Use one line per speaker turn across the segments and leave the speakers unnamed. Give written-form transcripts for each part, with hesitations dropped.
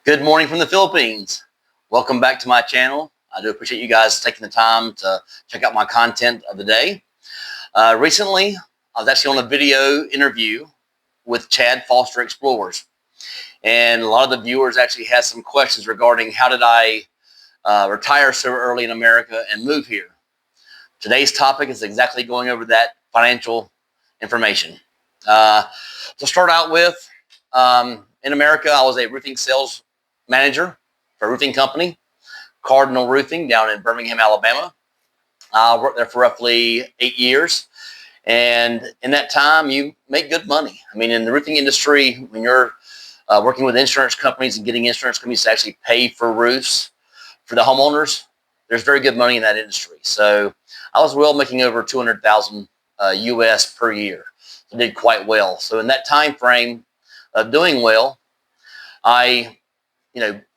Good morning from the Philippines. Welcome back to my channel. I do appreciate you guys taking the time to check out my content of the day. Recently, I was actually on a video interview with Chad Foster Explorers. And a lot of the viewers actually had some questions regarding how did I retire so early in America and move here. Today's topic is exactly going over that financial information. To start out with, in America, I was a roofing sales manager for a roofing company, Cardinal Roofing, down in Birmingham, Alabama. I worked there for roughly 8 years. And in that time, you make good money. I mean, in the roofing industry, when you're working with insurance companies and getting insurance companies to actually pay for roofs for the homeowners, there's very good money in that industry. So I was making over 200,000 US per year. So I did quite well. So in that time frame of doing well, I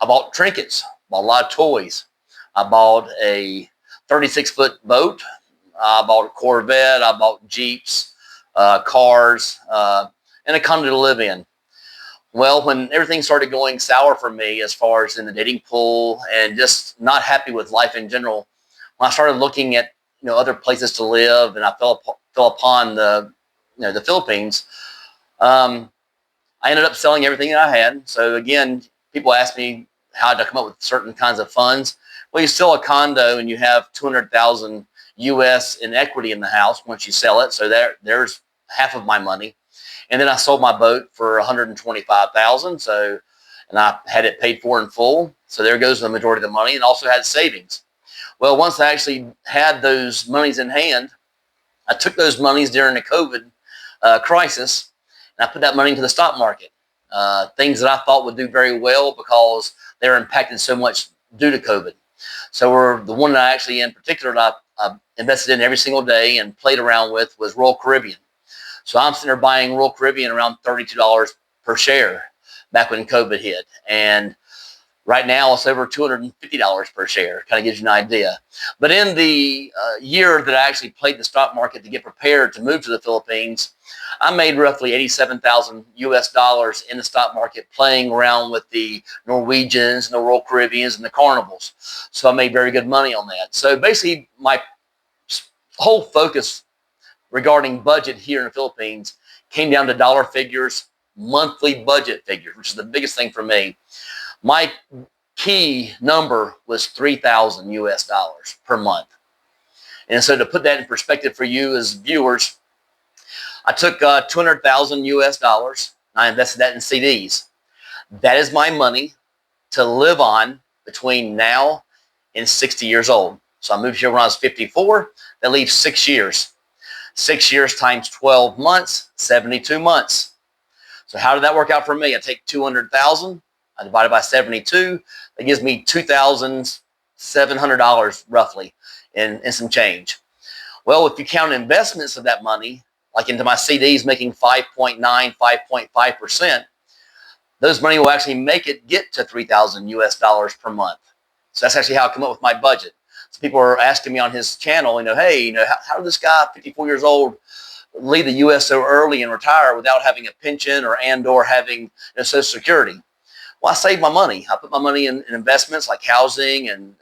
bought trinkets, bought a lot of toys. I bought a 36-foot boat. I bought a Corvette. I bought Jeeps, cars, and a condo to live in. Well, when everything started going sour for me as far as in the dating pool and just not happy with life in general, when I started looking at other places to live, and I fell upon the Philippines, I ended up selling everything that I had. So again, people ask me how to come up with certain kinds of funds. Well, you sell a condo and you have 200,000 US in equity in the house once you sell it. So there's half of my money. And then I sold my boat for 125,000. So, and I had it paid for in full. So there goes the majority of the money, and also had savings. Well, once I actually had those monies in hand, I took those monies during the COVID crisis, and I put that money into the stock market. Things that I thought would do very well because they were impacted so much due to COVID. So the one that I actually in particular that I invested in every single day and played around with was Royal Caribbean. So I'm sitting there buying Royal Caribbean around $32 per share back when COVID hit. And right now it's over $250 per share. Kind of gives you an idea. But in the year that I actually played the stock market to get prepared to move to the Philippines, I made roughly 87,000 US dollars in the stock market playing around with the Norwegians and the Royal Caribbeans and the Carnivals. So I made very good money on that. So basically my whole focus regarding budget here in the Philippines came down to dollar figures, monthly budget figures, which is the biggest thing for me. My key number was 3,000 US dollars per month. And so to put that in perspective for you as viewers, I took 200,000 US dollars and I invested that in CDs. That is my money to live on between now and 60 years old. So I moved here when I was 54. That leaves 6 years. 6 years times 12 months, 72 months. So how did that work out for me? I take 200,000, I divide it by 72. That gives me $2,700 roughly in some change. Well, if you count investments of that money, like into my CDs making 5.9, 5.5%, those money will actually make it get to 3,000 US dollars per month. So that's actually how I come up with my budget. So people are asking me on his channel, hey, how did this guy, 54 years old, leave the U.S. so early and retire without having a pension or having Social Security? Well, I saved my money. I put my money in investments like housing and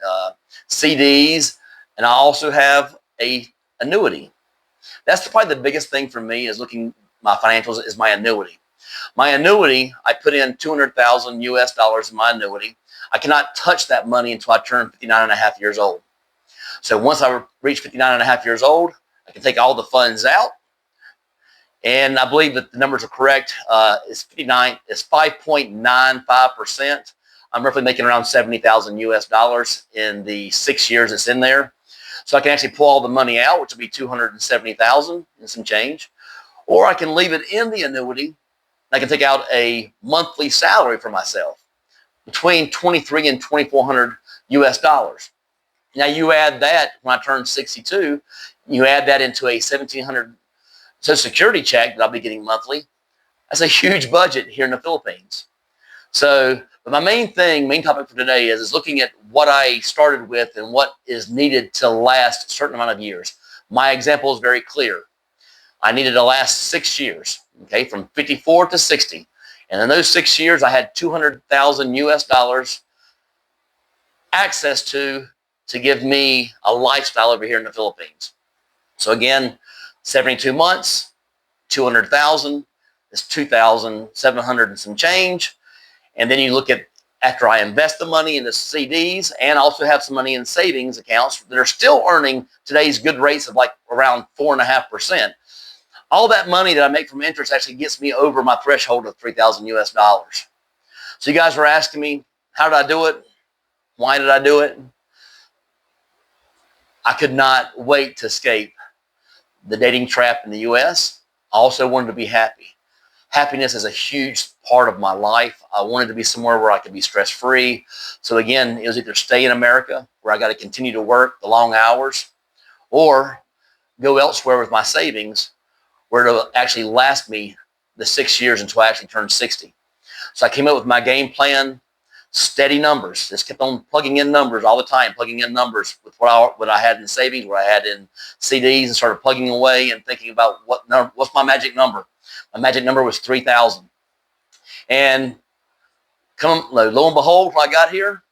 CDs, and I also have a annuity. That's probably the biggest thing for me is looking my financials is my annuity. My annuity, I put in 200,000 US dollars in my annuity. I cannot touch that money until I turn 59 and a half years old. So once I reach 59 and a half years old, I can take all the funds out. And I believe that the numbers are correct. It's 5.95%. I'm roughly making around 70,000 US dollars in the 6 years it's in there. So I can actually pull all the money out, which will be 270,000 and some change. Or I can leave it in the annuity. I can take out a monthly salary for myself between 2,300 and 2,400 US dollars. Now you add that when I turn 62, you add that into a 1,700 Social Security check that I'll be getting monthly. That's a huge budget here in the Philippines. So, but my main topic for today is looking at what I started with and what is needed to last a certain amount of years. My example is very clear. I needed to last 6 years, okay, from 54 to 60. And in those 6 years, I had 200,000 US dollars access to give me a lifestyle over here in the Philippines. So again, 72 months, 200,000 is 2,700 and some change. And then you look at, after I invest the money into CDs and also have some money in savings accounts that are still earning today's good rates of like around 4.5%. All that money that I make from interest actually gets me over my threshold of 3,000 US dollars. So you guys were asking me, how did I do it? Why did I do it? I could not wait to escape the dating trap in the US. I also wanted to be happy. Happiness is a huge part of my life. I wanted to be somewhere where I could be stress-free. So again, it was either stay in America, where I got to continue to work the long hours, or go elsewhere with my savings, where it'll actually last me the 6 years until I actually turn 60. So I came up with my game plan, steady numbers. Just kept on plugging in numbers all the time, plugging in numbers with what I had in savings, what I had in CDs, and started plugging away and thinking about what's my magic number. My magic number was 3,000. And lo and behold, when I got here,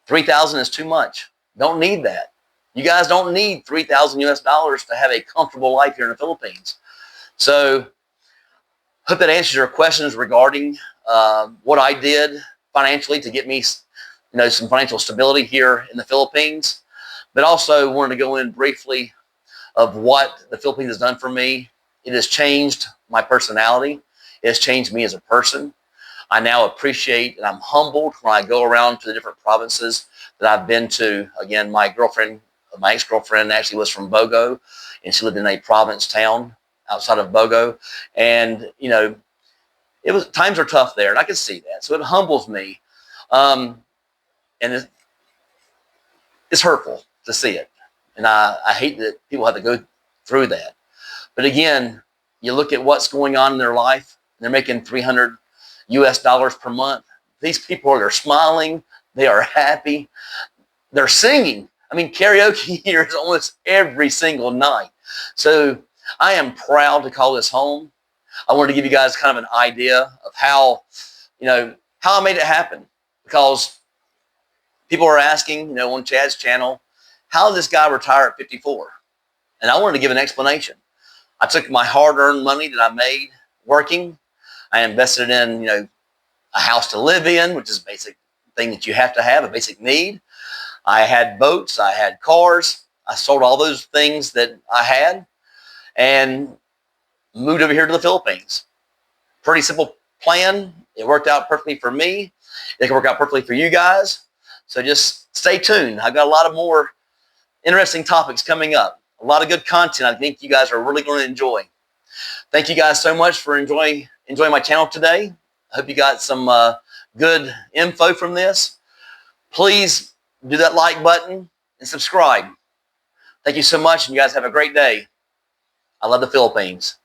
3,000 is too much. Don't need that. You guys don't need 3,000 US dollars to have a comfortable life here in the Philippines. So hope that answers your questions regarding what I did financially to get me, some financial stability here in the Philippines. But also wanted to go in briefly of what the Philippines has done for me. It has changed my personality. It has changed me as a person. I now appreciate and I'm humbled when I go around to the different provinces that I've been to. Again, my ex-girlfriend actually was from Bogo, and she lived in a province town outside of Bogo. And, times are tough there, and I can see that. So it humbles me. And it's hurtful to see it. And I hate that people have to go through that. But again, you look at what's going on in their life. They're making 300 US dollars per month. These people are smiling. They are happy. They're singing. I mean, karaoke here is almost every single night. So I am proud to call this home. I wanted to give you guys kind of an idea of how I made it happen. Because people are asking, on Chad's channel, how did this guy retire at 54? And I wanted to give an explanation. I took my hard-earned money that I made working. I invested in, a house to live in, which is a basic thing that you have to have, a basic need. I had boats. I had cars. I sold all those things that I had and moved over here to the Philippines. Pretty simple plan. It worked out perfectly for me. It can work out perfectly for you guys. So just stay tuned. I've got a lot of more interesting topics coming up. A lot of good content I think you guys are really going to enjoy. Thank you guys so much for enjoying my channel today. I hope you got some good info from this. Please do that like button and subscribe. Thank you so much, and you guys have a great day. I love the Philippines.